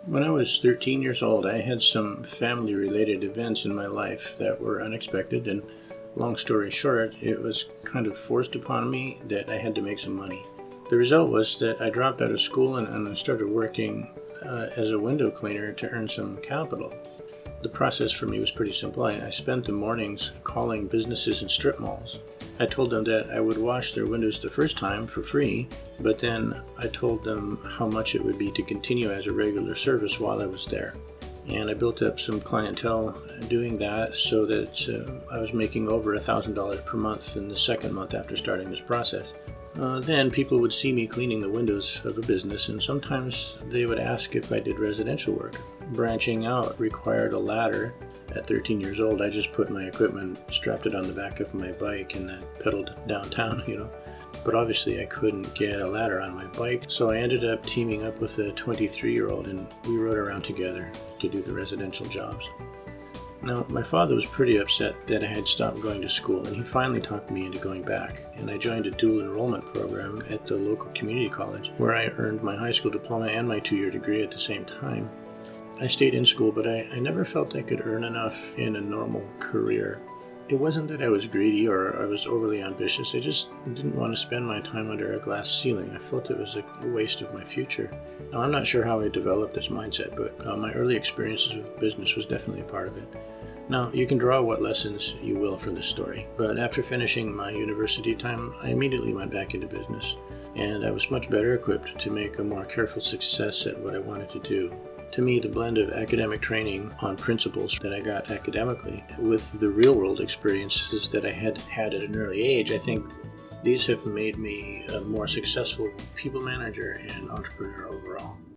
When I was 13 years old, I had some family-related events in my life that were unexpected, and long story short, it was kind of forced upon me that I had to make some money. The result was that I dropped out of school and I started working as a window cleaner to earn some capital. The process for me was pretty simple. I spent the mornings calling businesses and strip malls. I told them that I would wash their windows the first time for free, but then I told them how much it would be to continue as a regular service while I was there. And I built up some clientele doing that so that I was making over $1,000 per month in the second month after starting this process. Then people would see me cleaning the windows of a business, and sometimes they would ask if I did residential work. Branching out required a ladder. At 13 years old, I just put my equipment, strapped it on the back of my bike, and then pedaled downtown, But obviously I couldn't get a ladder on my bike, so I ended up teaming up with a 23-year-old, and we rode around together to do the residential jobs. Now, my father was pretty upset that I had stopped going to school, and he finally talked me into going back, and I joined a dual enrollment program at the local community college, where I earned my high school diploma and my 2-year degree at the same time. I stayed in school, but I never felt I could earn enough in a normal career. It wasn't that I was greedy or I was overly ambitious. I just didn't want to spend my time under a glass ceiling. I felt it was a waste of my future. Now, I'm not sure how I developed this mindset, but my early experiences with business was definitely a part of it. Now, you can draw what lessons you will from this story, but after finishing my university time, I immediately went back into business, and I was much better equipped to make a more careful success at what I wanted to do. To me, the blend of academic training on principles that I got academically with the real-world experiences that I had at an early age, I think these have made me a more successful people manager and entrepreneur overall.